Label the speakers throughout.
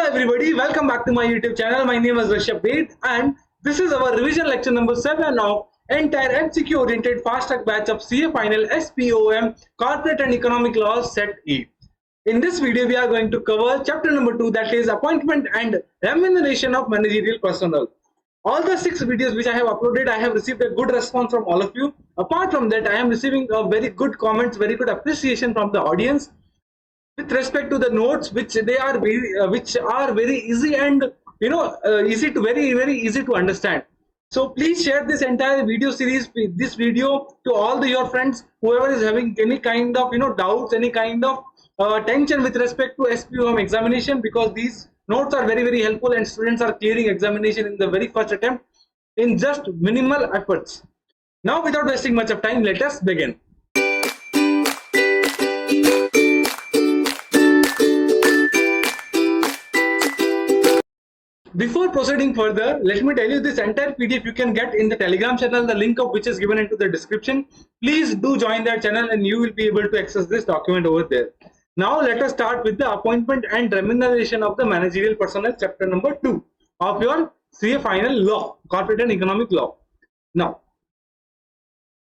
Speaker 1: everybody, welcome back to my YouTube channel. My name is Rishabh and this is our revision lecture number 7 of entire MCQ Oriented fast track batch of CA Final SPOM Corporate and Economic Laws Set E. In this video, we are going to cover chapter number 2, that is Appointment and Remuneration of Managerial Personnel. All the 6 videos which I have uploaded, I have received a good response from all of you. Apart from that, I am receiving a very good comments, very good appreciation from the audience with respect to the notes, which are very easy and very easy to understand. So please share this entire video series, this video, to all your friends, whoever is having any kind of doubts, any kind of tension with respect to SPOM examination, because these notes are very helpful and students are clearing examination in the very first attempt in just minimal efforts. Now, without wasting much of time, let us begin. Before proceeding further, let me tell you, this entire PDF you can get in the Telegram channel, the link of which is given into the description. Please do join that channel and you will be able to access this document over there. Now let us start with the Appointment and Remuneration of the Managerial Personnel, chapter number 2 of your CA Final Law, Corporate and Economic Law. Now,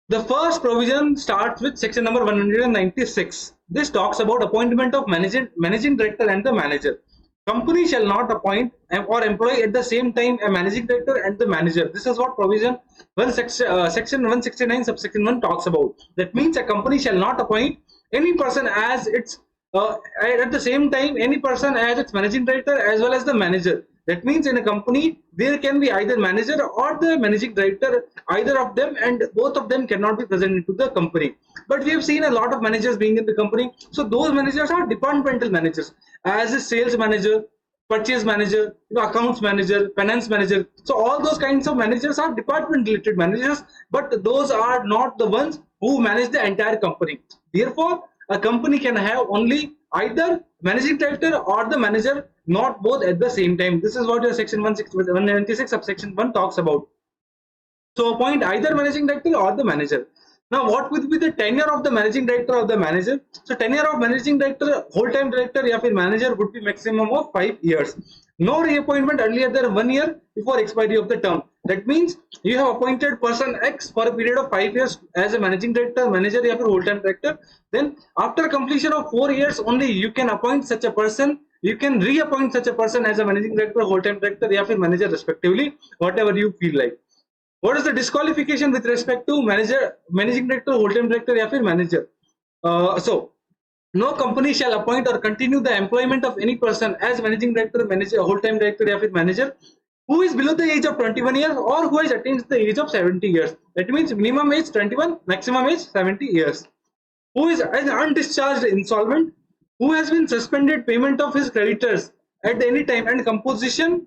Speaker 1: the first provision starts with section number 196. This talks about appointment of managing director and the manager. Company shall not appoint or employ at the same time a managing director and the manager. This is what provision section 169 subsection 1 talks about. That means a company shall not appoint any person as its at the same time any person as its managing director as well as the manager. That means in a company there can be either manager or the managing director, either of them, and both of them cannot be present into the company. But we have seen a lot of managers being in the company, so those managers are departmental managers, as a sales manager, purchase manager, accounts manager, finance manager. So all those kinds of managers are department related managers, but those are not the ones who manage the entire company. Therefore, a company can have only either managing director or the manager, not both at the same time. This is what your section 196 subsection 1 talks about. So appoint either managing director or the manager. Now, what would be the tenure of the managing director or the manager? So tenure of managing director, whole-time director या फिर manager would be maximum of 5 years. No reappointment earlier than 1 year before expiry of the term. That means you have appointed person X for a period of 5 years as a managing director, manager या फिर whole-time director. Then after completion of 4 years only you can appoint such a person. You can reappoint such a person as a managing director, whole-time director या फिर manager respectively, whatever you feel like. What is the disqualification with respect to managing director, whole-time director या फिर manager? So no company shall appoint or continue the employment of any person as managing director, manager, whole-time director या फिर manager who is below the age of 21 years or who has attained the age of 70 years. That means minimum age 21, maximum age 70 years. Who is an undischarged insolvent, who has been suspended payment of his creditors at any time and composition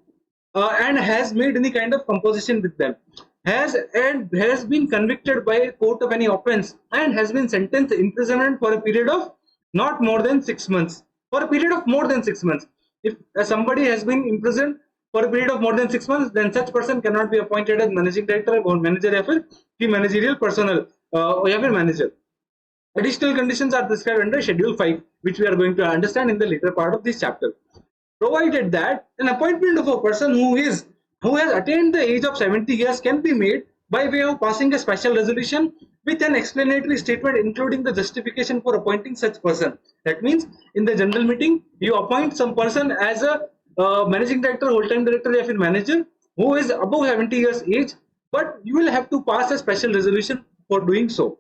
Speaker 1: and has made any kind of composition with them, has been convicted by a court of any offense and has been sentenced to imprisonment for a period of not more than 6 months. For a period of more than 6 months. If somebody has been imprisoned for a period of more than 6 months, then such person cannot be appointed as managing director or manager या फिर the managerial personnel या फिर manager. Additional conditions are described under Schedule 5, which we are going to understand in the later part of this chapter. Provided that an appointment of a person who has attained the age of 70 years can be made by way of passing a special resolution with an explanatory statement including the justification for appointing such person. That means in the general meeting you appoint some person as a managing director, whole-time director या फिर manager who is above 70 years age, but you will have to pass a special resolution for doing so.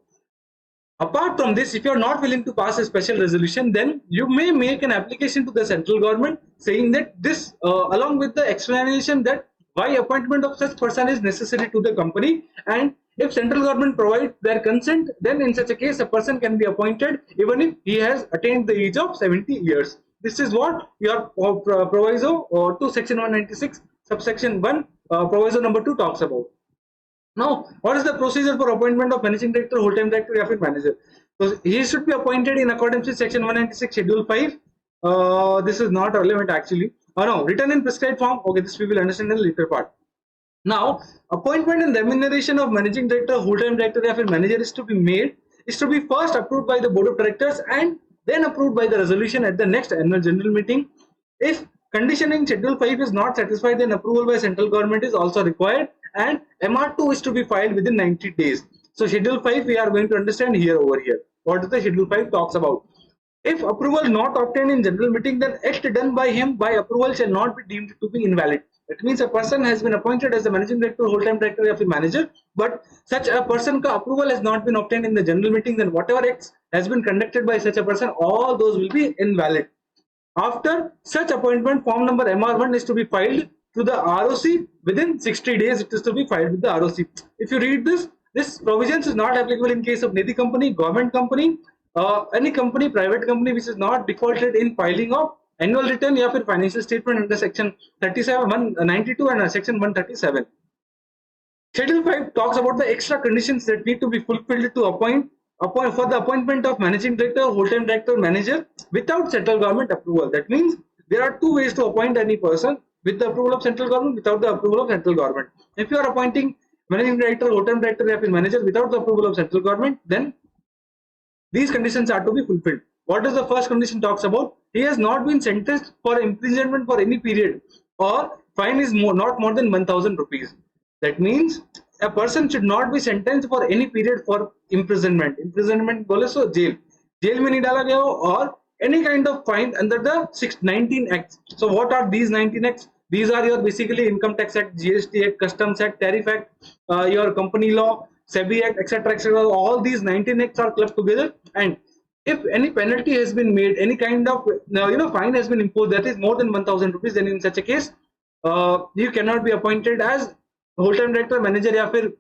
Speaker 1: Apart from this, if you are not willing to pass a special resolution, then you may make an application to the central government saying that this along with the explanation that why appointment of such person is necessary to the company, and if central government provides their consent, then in such a case a person can be appointed even if he has attained the age of 70 years. This is what your proviso to section 196 subsection 1 proviso number 2 talks about. Now, what is the procedure for appointment of managing director, whole-time director या फिर manager? So he should be appointed in accordance with section 196 schedule 5. This is not relevant actually. No, written in prescribed form. Okay, this we will understand in the later part. Now, appointment and remuneration of managing director, whole-time director या फिर manager is to be first approved by the board of directors and then approved by the resolution at the next annual general meeting. If condition in Schedule 5 is not satisfied, then approval by central government is also required, and MR2 is to be filed within 90 days. So Schedule 5 we are going to understand here over here. What is the Schedule 5 talks about? If approval not obtained in general meeting, then act done by him by approval shall not be deemed to be invalid. That means a person has been appointed as the managing director, whole-time director, or manager, but such a person ka approval has not been obtained in the general meeting, then whatever acts has been conducted by such a person, all those will be invalid. After such appointment, form number MR1 is to be filed to the ROC within 60 days. It is to be filed with the ROC. If you read this provisions is not applicable in case of Nidhi company, government company, any company, private company which is not defaulted in filing of annual return या फिर financial statement under section 37, 192 and section 137. Schedule 5 talks about the extra conditions that need to be fulfilled to appoint for the appointment of managing director, whole-time director, manager without central government approval. That means there are two ways to appoint any person: with the approval of central government, without the approval of central government. If you are appointing managing director, whole-time director, or manager without the approval of central government, then these conditions are to be fulfilled. What does the first condition talks about? He has not been sentenced for imprisonment for any period, or fine is not more than 1,000 rupees. That means a person should not be sentenced for any period for imprisonment. Imprisonment बोले so jail में नहीं डाला गया हो, or any kind of fine under the 19 acts. So what are these 19 acts? These are your basically Income Tax Act, GST Act, Customs Act, Tariff Act, your Company Law, SEBI Act, etc., etc. All these 19 acts are clubbed together, and if any penalty has been made, any kind of fine has been imposed that is more than 1,000 rupees, then in such a case you cannot be appointed as whole-time director, manager या फिर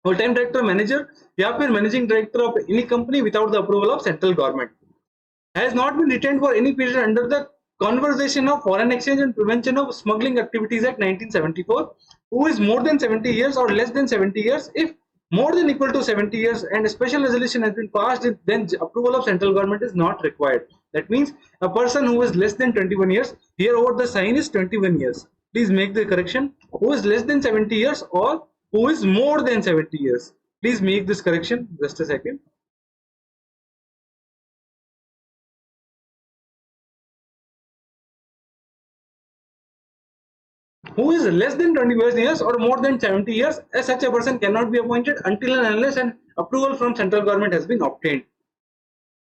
Speaker 1: whole-time director, manager या फिर managing director of any company without the approval of central government. Has not been retained for any period under the Conservation of Foreign Exchange and Prevention of Smuggling Activities Act 1974, who is more than 70 years or less than 70 years. If more than equal to 70 years and a special resolution has been passed, then approval of central government is not required. That means a person who is less than 21 years, here over the sign is 21 years. Please make the correction. Who is less than 70 years or who is more than 70 years. Please make this correction. Just a second. Who is less than 21 years or more than 70 years, as such a person cannot be appointed until and unless an approval from central government has been obtained.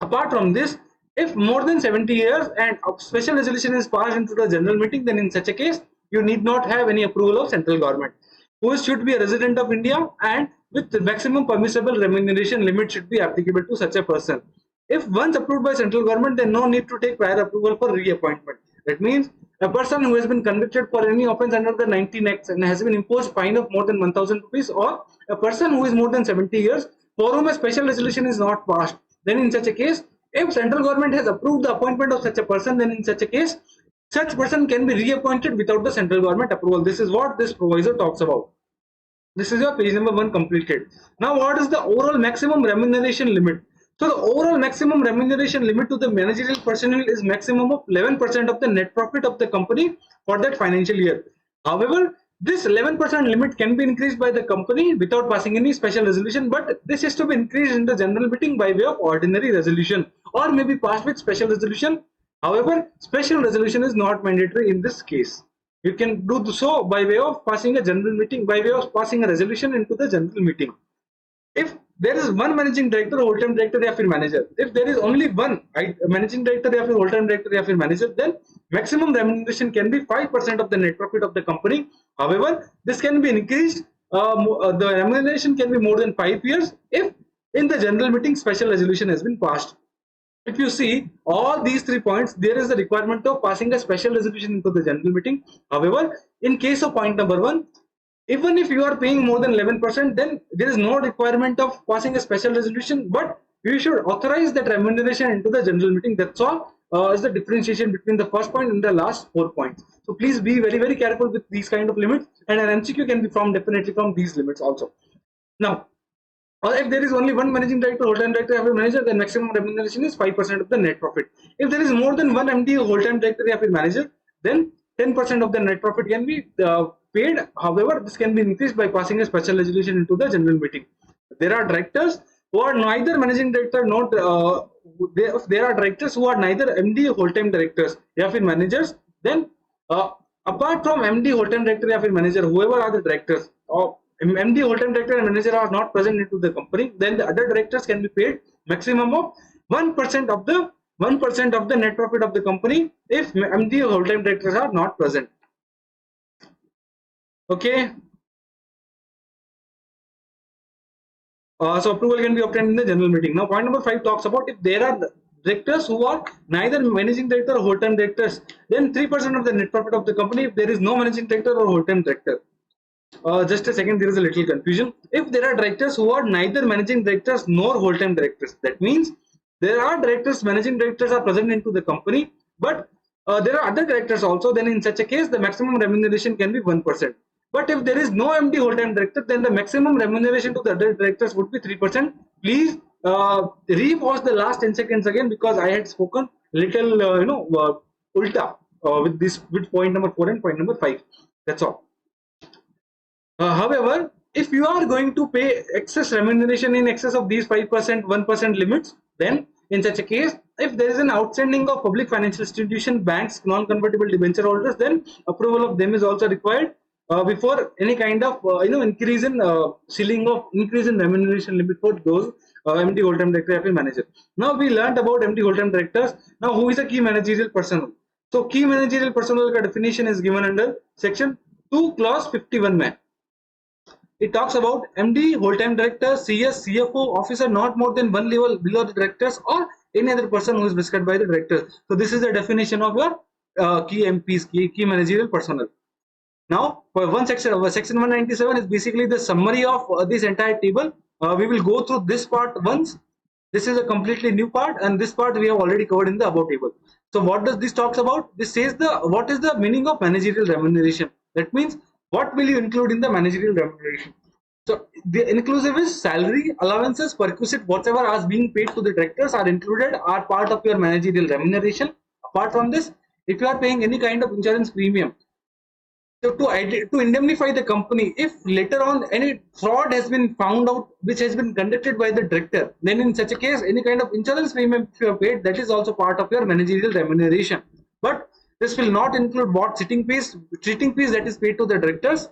Speaker 1: Apart from this, if more than 70 years and a special resolution is passed into the general meeting, then in such a case, you need not have any approval of central government. Who should be a resident of India, and with the maximum permissible remuneration limit should be applicable to such a person. If once approved by central government, then no need to take prior approval for reappointment. That means a person who has been convicted for any offence under the 19 acts and has been imposed fine of more than 1,000 rupees, or a person who is more than 70 years for whom a special resolution is not passed, then in such a case, if central government has approved the appointment of such a person, then in such a case, such person can be reappointed without the central government approval. This is what this proviso talks about. This is your page number 1 completed. Now what is the overall maximum remuneration limit? So the overall maximum remuneration limit to the managerial personnel is maximum of 11% of the net profit of the company for that financial year. However, this 11% limit can be increased by the company without passing any special resolution, but this is to be increased in the general meeting by way of ordinary resolution, or may be passed with special resolution. However, special resolution is not mandatory in this case. You can do so by way of passing a general meeting, by way of passing a resolution into the general meeting. If there is one managing director, whole-time director, या फिर manager, if there is only one managing director या फिर whole-time director या फिर manager, then maximum remuneration can be 5% of the net profit of the company. However, this can be increased. The remuneration can be more than 5 years if in the general meeting special resolution has been passed. If you see all these 3 points, there is a requirement of passing a special resolution into the general meeting. However, in case of point number 1, even if you are paying more than 11%, then there is no requirement of passing a special resolution, but you should authorize that remuneration into the general meeting. That's all is the differentiation between the first point and the last 4 points. So please be very, very careful with these kind of limits, and an MCQ can be formed definitely from these limits also. Now, if there is only one managing director, whole-time director, or manager, then maximum remuneration is 5% of the net profit. If there is more than one MD, whole-time director, or manager, then 10% of the net profit can be paid. However, this can be increased by passing a special resolution into the general meeting. There are directors who are neither managing director, not if there are directors who are neither MD whole-time directors या फिर managers, then apart from MD whole-time director या फिर manager, whoever are the directors or MD whole-time director and manager are not present into the company, then the other directors can be paid maximum of 1% of the 1% of the net profit of the company if MD whole-time directors are not present. Okay. So approval can be obtained in the general meeting. Now point number 5 talks about if there are directors who are neither managing director or whole-time directors, then 3% of the net profit of the company if there is no managing director or whole-time director. Just a second, there is a little confusion. If there are directors who are neither managing directors nor whole-time directors, that means there are directors, managing directors are present into the company, but there are other directors also. Then in such a case, the maximum remuneration can be 1%. But if there is no MD whole-time director, then the maximum remuneration to the other directors would be 3%. Please re-watch the last 10 seconds again because I had spoken little, ulta with point number 4 and point number 5. That's all. However, if you are going to pay excess remuneration in excess of these 5%, 1% limits, then in such a case, if there is an outstanding of public financial institution, banks, non-convertible debenture holders, then approval of them is also required before any kind of increase in ceiling of increase in remuneration limit for those MD whole-time director or manager. Now we learned about MD whole-time directors. Now who is a key managerial personnel? So key managerial personnel definition is given under section 2 clause 51 में. It talks about MD, whole-time director, CS, CFO, officer not more than one level below the directors or any other person who is prescribed by the directors. So this is the definition of your key MPs, key managerial personnel. Now, for one section, section 197 is basically the summary of this entire table. We will go through this part once. This is a completely new part, and this part we have already covered in the above table. So what does this talks about? This says what is the meaning of managerial remuneration. That means what will you include in the managerial remuneration. So the inclusive is salary, allowances, perquisite, whatever is being paid to the directors are included, are part of your managerial remuneration. Apart from this, if you are paying any kind of insurance premium, so to indemnify the company, if later on any fraud has been found out which has been conducted by the director, then in such a case any kind of insurance premium if you have paid, that is also part of your managerial remuneration. But this will not include what treating fees that is paid to the directors,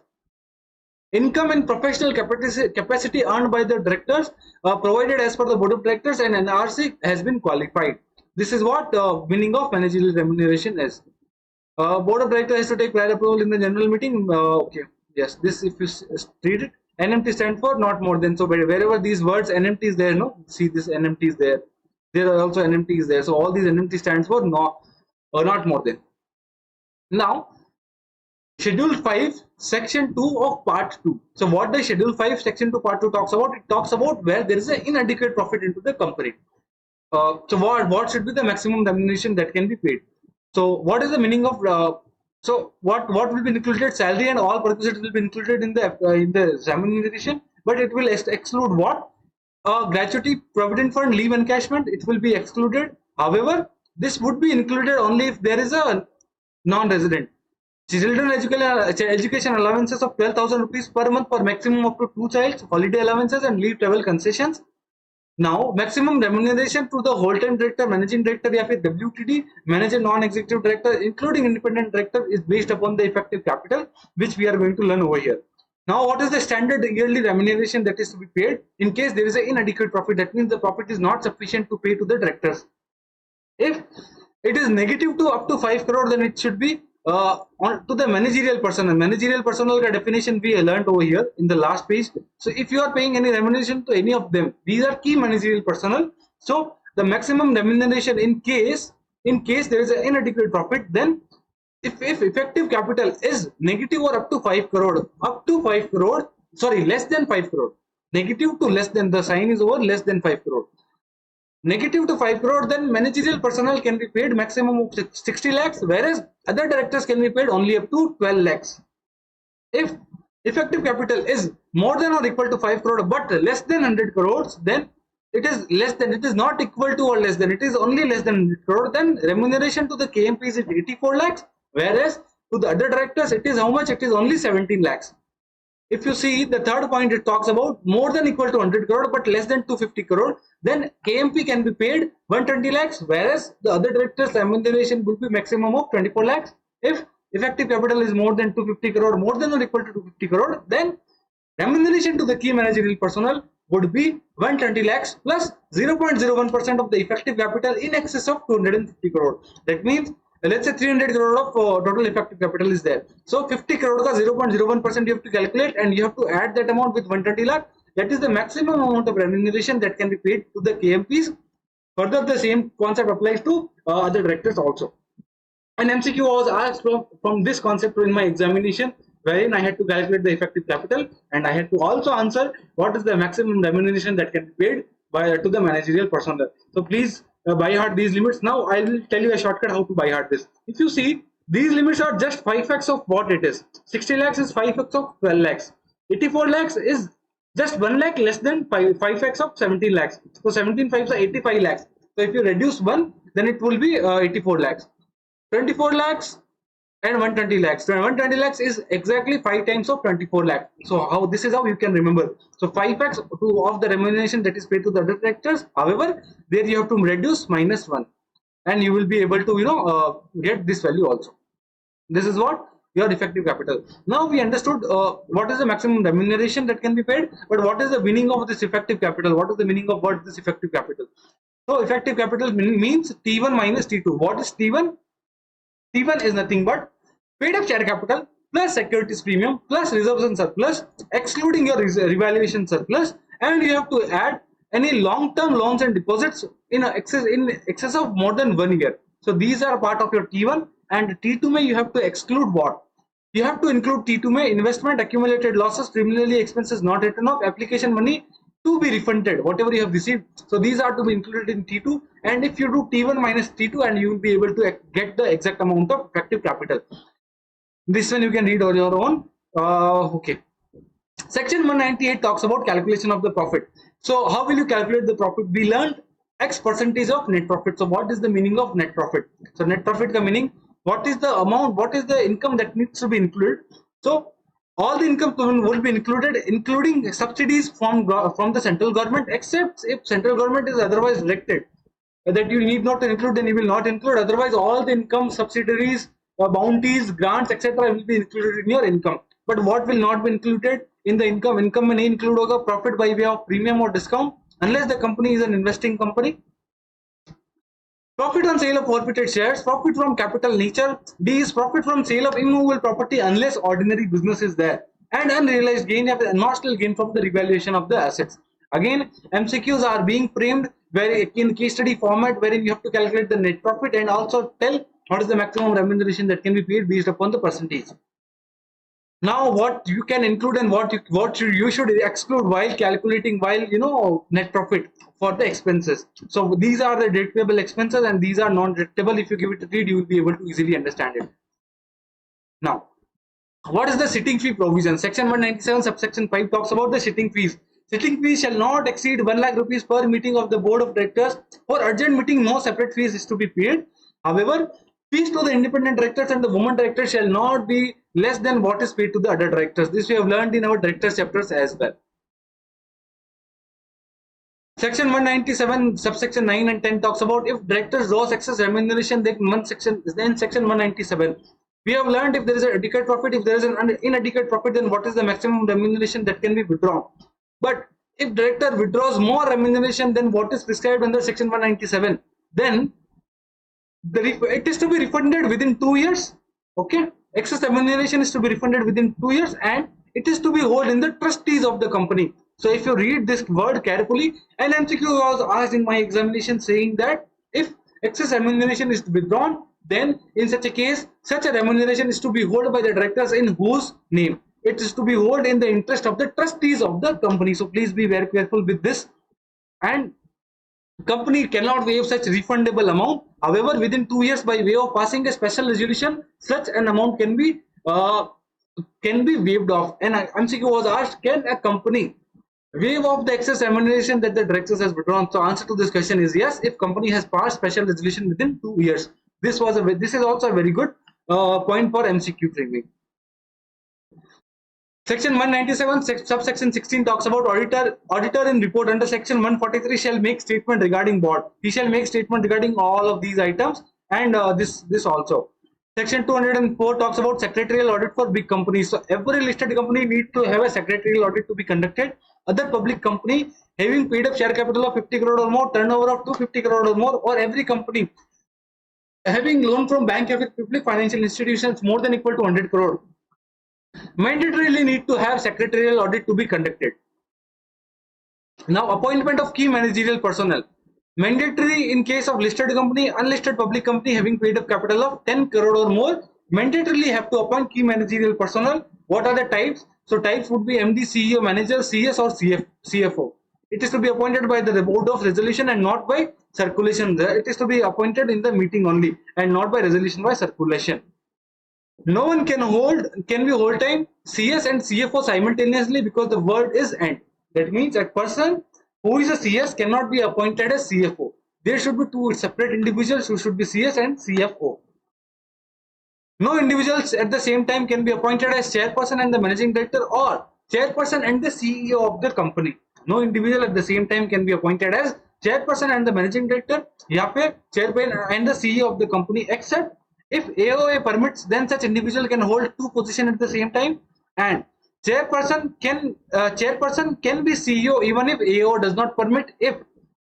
Speaker 1: income and professional capacity earned by the directors provided as per the board of directors and NRC has been qualified. This is what meaning of managerial remuneration is. Board of directors has to take prior approval in the general meeting. Okay, yes, this if you read it, NMT stands for not more than. So wherever these words NMT is there, no, see this NMT is there. There are also NMT is there. So all these NMT stands for not more than. Now, Schedule 5, Section 2 of Part 2. So what does Schedule 5, Section 2, Part 2 talks about? It talks about where there is an inadequate profit into the company. So what should be the maximum remuneration that can be paid? So what is the meaning of so what will be included? Salary and all perquisites will be included in the remuneration, but it will exclude what? Gratuity, provident fund, leave encashment. It will be excluded. However, this would be included only if there is a non-resident. Children education allowances of 12,000 rupees per month for maximum up to 2 childs, holiday allowances and leave travel concessions. Now, maximum remuneration to the whole-time director, managing director, या फिर WTD, manager, non-executive director, including independent director, is based upon the effective capital, which we are going to learn over here. Now, what is the standard yearly remuneration that is to be paid in case there is an inadequate profit? That means the profit is not sufficient to pay to the directors. If it is negative to up to 5 crore, then it should be to the managerial personnel. Managerial personnel definition we learned over here in the last page. So if you are paying any remuneration to any of them, these are key managerial personnel. So the maximum remuneration in case there is an inadequate profit, then if effective capital is negative or up to 5 crore, less than 5 crore, negative to less than, the sign is over, less than 5 crore. Negative to 5 crore, then managerial personnel can be paid maximum of 60 lakhs, whereas other directors can be paid only up to 12 lakhs. If effective capital is more than or equal to 5 crore but less than 100 crores, then it is not equal to or less than, it is only less than 100 crore, then remuneration to the KMP is 84 lakhs, whereas to the other directors it is how much? It is only 17 lakhs. if you see the third point, it talks about more than equal to 100 crore but less than 250 crore, then KMP can be paid 120 lakhs, whereas the other directors' remuneration will be maximum of 24 lakhs. If effective capital is more than 250 crore, more than or equal to 250 crore, then remuneration to the key managerial personnel would be 120 lakhs plus 0.01% of the effective capital in excess of 250 crore. That means let's say 300 crore of total effective capital is there. So 50 crore ka 0.01% you have to calculate, and you have to add that amount with 120 lakh. That is the maximum amount of remuneration that can be paid to the KMPs. Further, the same concept applies to other directors also. An MCQ was asked from this concept in my examination, wherein I had to calculate the effective capital and I had to also answer what is the maximum remuneration that can be paid to the managerial personnel. So please by heart these limits. Now I will tell you a shortcut how to by heart this. If you see, these limits are just 5x of what it is. 60 lakhs is 5x of 12 lakhs. 84 lakhs is just 1 lakh less than 5x of 17 lakhs. So 17 5s are 85 lakhs. So if you reduce 1, then it will be 84 lakhs. 24 lakhs and 120 lakhs. So 120 lakhs is exactly 5 times of 24 lakhs. So how this is how you can remember. So 5x of the remuneration that is paid to the other directors. However, there you have to reduce minus 1, and you will be able to get this value also. This is what your effective capital. Now we understood what is the maximum remuneration that can be paid, but what is the meaning of this effective capital? What is the meaning of what this effective capital? So effective capital means T1 minus T2. What is T1? T1 is nothing but paid up share capital plus securities premium plus reserves and surplus, excluding your revaluation surplus, and you have to add any long-term loans and deposits in excess of more than 1 year. So these are part of your T1, and T2 may you have to exclude what? You have to include T2 may investment, accumulated losses, preliminary expenses not written off, application money to be refunded, whatever you have received. So these are to be included in T2, and if you do T1 minus T2, and you will be able to get the exact amount of effective capital. This one you can read on your own. Okay. Section 198 talks about calculation of the profit. So how will you calculate the profit? We learned X percentage of net profit. So what is the meaning of net profit? So net profit ka meaning, what is the amount, what is the income that needs to be included? So all the income will be included, including subsidies from the central government, except if central government is otherwise directed that you need not to include, then you will not include. Otherwise, all the income, subsidiaries, bounties, grants, etc. will be included in your income. But what will not be included in the income? Income may include hoga profit by way of premium or discount, unless the company is an investing company. Profit on sale of forfeited shares, profit from capital nature. D is profit from sale of immovable property unless ordinary business is there, and unrealized gain, not still gain from the revaluation of the assets. Again, MCQs are being framed in case study format, wherein you have to calculate the net profit and also tell what is the maximum remuneration that can be paid based upon the percentage. Now what you can include and what you should exclude while calculating, while net profit for the expenses. So these are the deductible expenses and these are non-deductible. If you give it a read, you will be able to easily understand it. Now, what is the sitting fee provision? Section 197 subsection 5 talks about the sitting fees. Sitting fees shall not exceed 1 lakh rupees per meeting of the board of directors. For urgent meeting, no separate fees is to be paid. However, fees to the independent directors and the women directors shall not be less than what is paid to the other directors. This we have learned in our directors chapters as well. Section 197 subsection 9 and 10 talks about if directors draws excess remuneration, then section 197. We have learned if there is an adequate profit, if there is an inadequate profit, then what is the maximum remuneration that can be withdrawn. But if director withdraws more remuneration than what is prescribed under section 197, then it is to be refunded within 2 years. Okay, excess remuneration is to be refunded within 2 years, and it is to be held in the trustees of the company. So if you read this word carefully, an MCQ was asked in my examination saying that if excess remuneration is withdrawn, then in such a case, such a remuneration is to be held by the directors in whose name? It is to be held in the interest of the trustees of the company. So please be very careful with this. And company cannot waive such refundable amount. However, within 2 years, by way of passing a special resolution, such an amount can be waived off. And MCQ was asked, can a company waive off the excess remuneration that the directors has withdrawn? So answer to this question is yes, if company has passed special resolution within 2 years. This is also a very good point for MCQ framing. Section 197 subsection 16 talks about auditor in report under section 143 shall make statement regarding board. He shall make statement regarding all of these items, and this also. Section 204 talks about secretarial audit for big companies. So every listed company needs to have a secretarial audit to be conducted. Other public company having paid up share capital of 50 crore or more, turnover of 250 crore or more, or every company having loan from bank or public financial institutions more than equal to 100 crore mandatorily need to have secretarial audit to be conducted. Now, appointment of key managerial personnel. Mandatory in case of listed company, unlisted public company having paid up capital of 10 crore or more, mandatorily have to appoint key managerial personnel. What are the types? So types would be MD, CEO, manager, CS or CFO. It is to be appointed by the board of resolution and not by circulation. It is to be appointed in the meeting only and not by resolution by circulation. No one can be whole time CS and CFO simultaneously because the word is and. That means a person who is a CS cannot be appointed as CFO. There should be two separate individuals who should be CS and CFO. No individuals at the same time can be appointed as chairperson and the managing director or chairperson and the CEO of the company. No individual at the same time can be appointed as chairperson and the managing director, या फिर chairman and the CEO of the company, except if AOA permits, then such individual can hold two positions at the same time, and chairperson can be CEO even if AO does not permit, if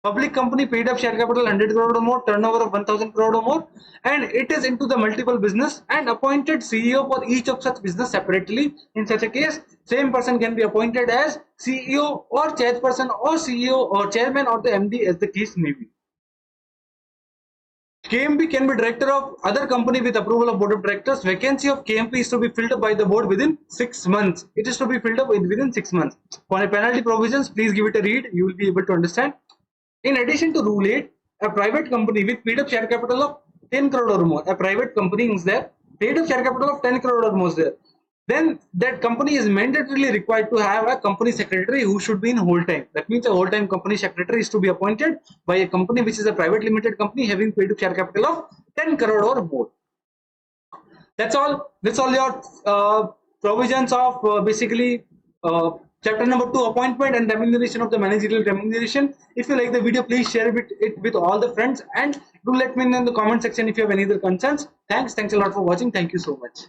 Speaker 1: public company paid up share capital 100 crore or more, turnover of 1000 crore or more, and it is into the multiple business, and appointed CEO for each of such business separately. In such a case, same person can be appointed as CEO or chairperson or CEO or chairman or the MD as the case may be. KMP can be director of other company with approval of board of directors. Vacancy of KMP is to be filled up by the board within 6 months. It is to be filled up within 6 months. For penalty provisions, please give it a read. You will be able to understand. In addition to Rule 8, a private company with paid up share capital of 10 crore or more, a private company is there, paid up share capital of 10 crore or more is there, then that company is mandatorily required to have a company secretary who should be in whole time. That means a whole time company secretary is to be appointed by a company which is a private limited company having paid up share capital of 10 crore or more. That's all your provisions of basically chapter number 2, appointment and remuneration of the managerial remuneration. If you like the video, please share it with all the friends, and do let me know in the comment section if you have any other concerns. Thanks a lot for watching. Thank you so much.